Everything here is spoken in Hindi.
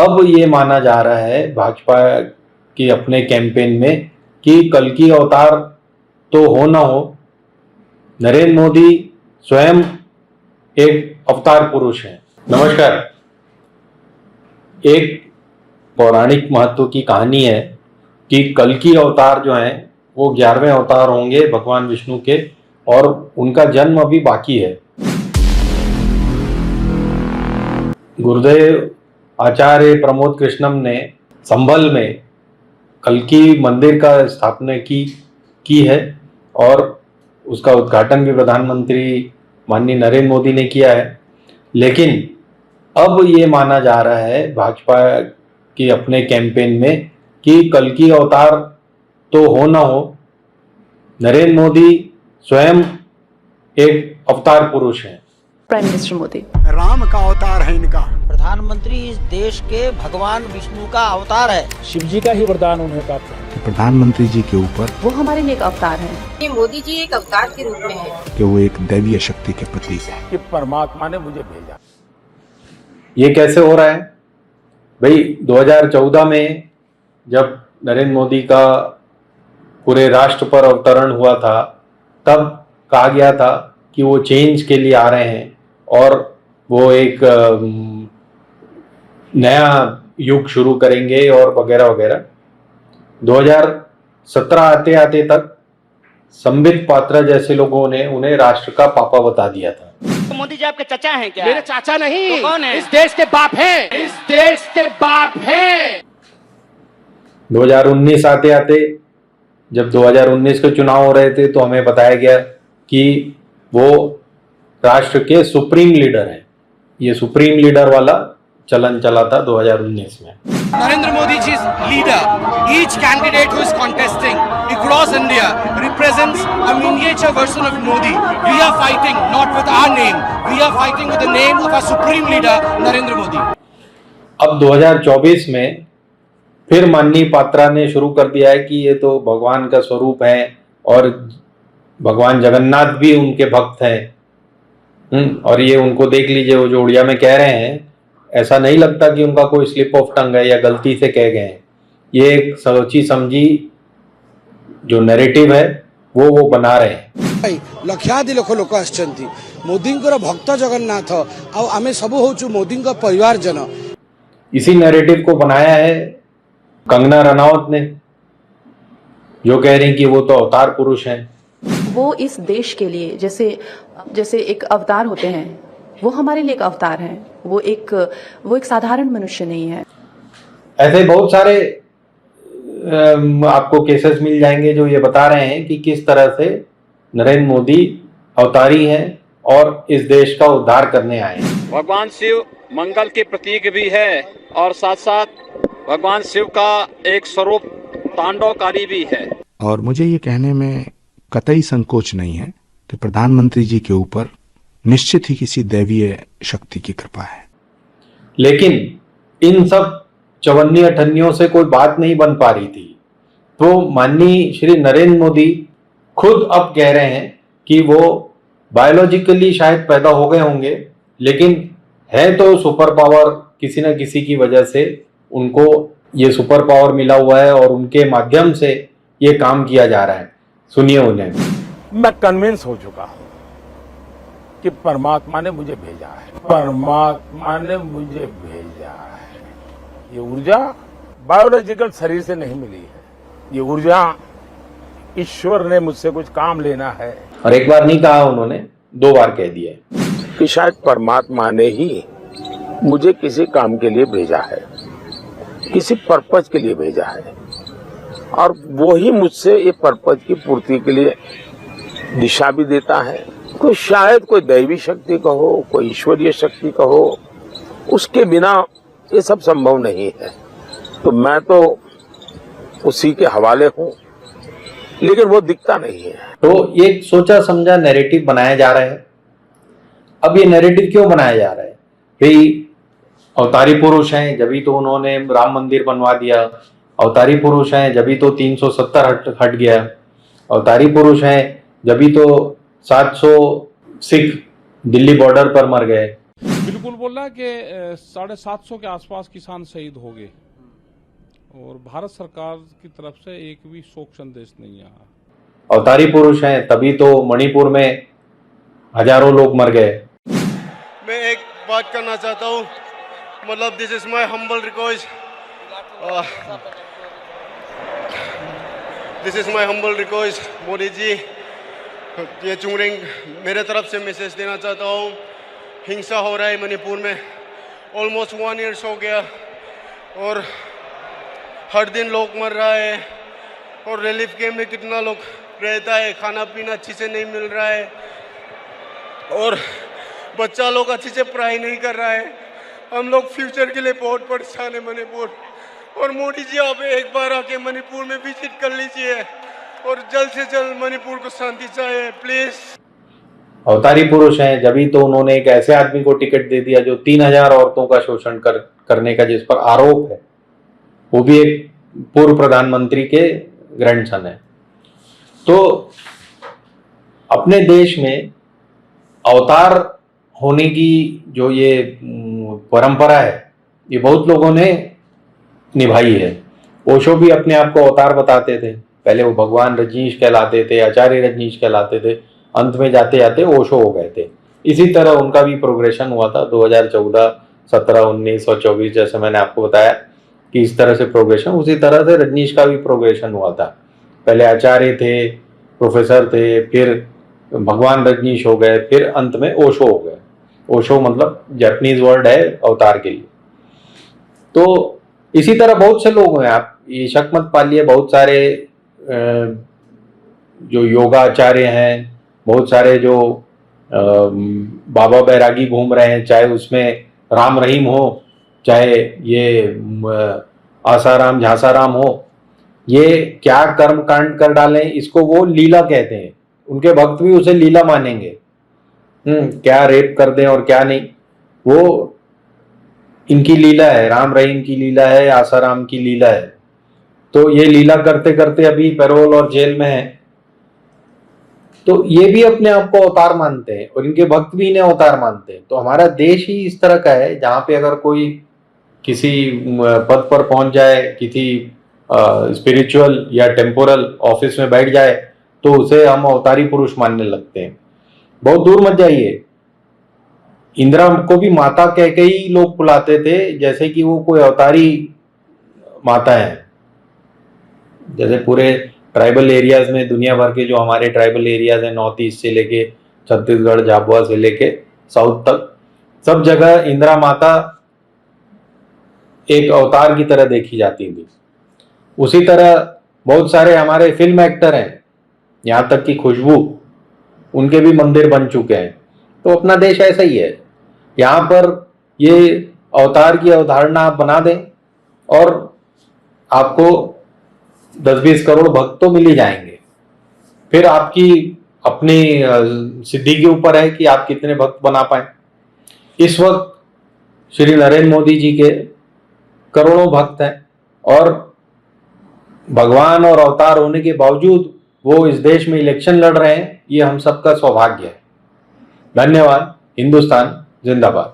अब ये माना जा रहा है भाजपा के अपने कैंपेन में कि कल्कि अवतार तो हो ना हो, नरेंद्र मोदी स्वयं एक अवतार पुरुष हैं। नमस्कार। एक पौराणिक महत्व की कहानी है कि कल्कि अवतार जो हैं वो 11वें अवतार होंगे भगवान विष्णु के, और उनका जन्म अभी बाकी है। गुरुदेव आचार्य प्रमोद कृष्णम ने संभल में कल्कि मंदिर का स्थापना की है, और उसका उद्घाटन भी प्रधानमंत्री माननीय नरेंद्र मोदी ने किया है। लेकिन अब ये माना जा रहा है भाजपा के अपने कैंपेन में कि कल्कि अवतार तो हो ना हो, नरेंद्र मोदी स्वयं एक अवतार पुरुष हैं। प्राइम मिनिस्टर मोदी राम का अवतार है इनका। प्रधानमंत्री इस देश के भगवान विष्णु का अवतार है। शिव जी का ही वरदान उन्हें प्राप्त है। प्रधानमंत्री जी के ऊपर वो हमारे लिए एक अवतार है। ये मोदी जी एक अवतार के रूप में है कि वो एक दैवीय शक्ति के प्रतीक है कि परमात्मा ने मुझे भेजा। ये कैसे हो रहा है भाई? 2014 में जब नरेंद्र मोदी का पूरे राष्ट्र पर अवतरण हुआ था, तब कहा गया था कि वो चेंज के लिए आ रहे हैं और वो एक नया युग शुरू करेंगे और वगैरह वगैरह। 2017 आते आते तक संबित पात्रा जैसे लोगों ने उन्हें राष्ट्र का पापा बता दिया था। तो मोदी जी आपके चाचा हैं क्या? मेरे चाचा नहीं, तो कौन है? इस देश के बाप हैं। इस देश के बाप हैं। 2019 आते आते जब 2019 के चुनाव हो रहे थे तो हमें बताया गया कि वो राष्ट्र के सुप्रीम लीडर हैं। ये सुप्रीम लीडर वाला चलन चला था 2019 में। Narendra Modi ji is leader. Each candidate who is contesting across India represents a miniature version of Modi. We are fighting not with our name. We are fighting with the name of our supreme leader Narendra Modi. अब 2024 में फिर माननीय पात्रा ने शुरू कर दिया है कि ये तो भगवान का स्वरूप है और भगवान जगन्नाथ भी उनके भक्त हैं। और ये उनको देख लीजिए, वो जो उड़िया में कह रहे हैं, ऐसा नहीं लगता कि उनका कोई स्लिप ऑफ टंग है या गलती से कह गए हैं। ये एक सोची समझी जो नैरेटिव है वो बना रहे हैं। लक्षादि लोक आछंती मोदी भक्त जगन्नाथ आमे सबु होचु मोदी परिवार जन। इसी नैरेटिव को बनाया है कंगना रनौत ने, जो कह रही कि वो तो अवतार पुरुष हैं। वो इस देश के लिए जैसे एक अवतार होते हैं, वो हमारे लिए एक अवतार है। वो एक साधारण मनुष्य नहीं है। ऐसे बहुत सारे आपको केसेस मिल जाएंगे जो ये बता रहे हैं कि किस तरह से नरेंद्र मोदी अवतारी हैं और इस देश का उद्धार करने आए हैं। भगवान शिव मंगल के प्रतीक भी है और साथ साथ भगवान शिव का एक स्वरूप तांडवकारी भी है। और मुझे ये कहने में कतई संकोच नहीं है कि प्रधानमंत्री जी के ऊपर निश्चित ही किसी दैवीय शक्ति की कृपा है। लेकिन इन सब चवन्नी अठन्नियों से कोई बात नहीं बन पा रही थी, तो माननीय श्री नरेंद्र मोदी खुद अब कह रहे हैं कि वो बायोलॉजिकली शायद पैदा हो गए होंगे, लेकिन है तो सुपर पावर, किसी न किसी की वजह से उनको ये सुपर पावर मिला हुआ है और उनके माध्यम से ये काम किया जा रहा है। सुनिए उन्हें। मैं कन्विंस हो चुका हूं कि परमात्मा ने मुझे भेजा है। परमात्मा ने मुझे भेजा है। ये ऊर्जा बायोलॉजिकल शरीर से नहीं मिली है। ये ऊर्जा ईश्वर ने मुझसे कुछ काम लेना है। और एक बार नहीं कहा उन्होंने, 2 बार कह दिया कि शायद परमात्मा ने ही मुझे किसी काम के लिए भेजा है, किसी पर्पज के लिए भेजा है, और वो ही मुझसे ये पर्पज की पूर्ति के लिए दिशा भी देता है। तो शायद कोई दैवी शक्ति कहो, कोई ईश्वरीय शक्ति कहो, उसके बिना ये सब संभव नहीं है। तो मैं तो उसी के हवाले हूँ, लेकिन वो दिखता नहीं है। तो ये सोचा समझा नैरेटिव बनाया जा रहा है। अब ये नैरेटिव क्यों बनाया जा रहा है भाई? अवतारी पुरुष हैं जभी तो उन्होंने राम मंदिर बनवा दिया, अवतारी पुरुष हैं जभी तो 370 हट गया, अवतारी पुरुष हैं जभी तो 700 सिख दिल्ली बॉर्डर पर मर गए। बिल्कुल बोल रहा है कि 750 के आसपास किसान शहीद हो गए और भारत सरकार की तरफ से एक भी शोक संदेश नहीं आया। अवतारी पुरुष हैं, तभी तो मणिपुर में हजारों लोग मर गए। मैं एक बात करना चाहता हूँ, मतलब this is my humble request, this is my humble request Modi ji, ये चुंगरिंग मेरे तरफ से मैसेज देना चाहता हूँ। हिंसा हो रहा है मणिपुर में, ऑलमोस्ट 1 ईयर हो गया और हर दिन लोग मर रहा है और रिलीफ कैंप में कितना लोग रहता है, खाना पीना अच्छी से नहीं मिल रहा है और बच्चा लोग अच्छी से पढ़ाई नहीं कर रहा है। हम लोग फ्यूचर के लिए बहुत परेशान है मणिपुर, और मोदी जी आप एक बार आके मणिपुर में विजिट कर लीजिए और जल्द से जल्द मणिपुर को शांति चाहिए प्लीज। अवतारी पुरुष हैं, जभी तो उन्होंने एक ऐसे आदमी को टिकट दे दिया जो 3000 औरतों का शोषण करने का जिस पर आरोप है, वो भी एक पूर्व प्रधानमंत्री के ग्रैंडसन है। तो अपने देश में अवतार होने की जो ये परंपरा है, ये बहुत लोगों ने निभाई है। ओशो भी अपने आप को अवतार बताते थे, पहले वो भगवान रजनीश कहलाते थे, आचार्य रजनीश कहलाते थे, अंत में जाते जाते ओशो हो गए थे। इसी तरह उनका भी प्रोग्रेशन हुआ था 2014, 17, 19 और 24, जैसे मैंने आपको बताया कि इस तरह से प्रोग्रेशन, उसी तरह से रजनीश का भी प्रोग्रेशन हुआ था। पहले आचार्य थे, प्रोफेसर थे, फिर भगवान रजनीश हो गए, फिर अंत में ओशो हो गए। ओशो मतलब जापानीज वर्ड है अवतार के लिए। तो इसी तरह बहुत से लोग हैं, आप ये शक मत पालिए, बहुत सारे जो योगाचार्य हैं, बहुत सारे जो बाबा बैरागी घूम रहे हैं, चाहे उसमें राम रहीम हो, चाहे ये आसाराम झांसाराम हो, ये क्या कर्म कांड कर डालें, इसको वो लीला कहते हैं। उनके भक्त भी उसे लीला मानेंगे। क्या रेप कर दें और क्या नहीं, वो इनकी लीला है, राम रहीम की लीला है, आसाराम की लीला है। तो ये लीला करते करते अभी पैरोल और जेल में है। तो ये भी अपने आप को अवतार मानते हैं और इनके भक्त भी इन्हें अवतार मानते हैं। तो हमारा देश ही इस तरह का है, जहाँ पे अगर कोई किसी पद पर पहुंच जाए, किसी स्पिरिचुअल या टेम्पोरल ऑफिस में बैठ जाए, तो उसे हम अवतारी पुरुष मानने लगते हैं। बहुत दूर मत जाइए, इंदिरा को भी माता कह के ही लोग बुलाते थे, जैसे कि वो कोई अवतारी माता है। जैसे पूरे ट्राइबल एरियाज में, दुनिया भर के जो हमारे ट्राइबल एरियाज हैं, नॉर्थ ईस्ट से लेके छत्तीसगढ़, झाबुआ से लेके साउथ तक, सब जगह इंदिरा माता एक अवतार की तरह देखी जाती थी। उसी तरह बहुत सारे हमारे फिल्म एक्टर हैं, यहाँ तक कि खुशबू, उनके भी मंदिर बन चुके हैं। तो अपना देश ऐसा ही है, यहाँ पर ये अवतार की अवधारणा आप बना दें और आपको 10-20 करोड़ भक्त तो मिल ही जाएंगे। फिर आपकी अपनी सिद्धि के ऊपर है कि आप कितने भक्त बना पाए। इस वक्त श्री नरेंद्र मोदी जी के करोड़ों भक्त हैं और भगवान और अवतार होने के बावजूद वो इस देश में इलेक्शन लड़ रहे हैं। ये हम सबका सौभाग्य है। धन्यवाद। हिंदुस्तान जिंदाबाद।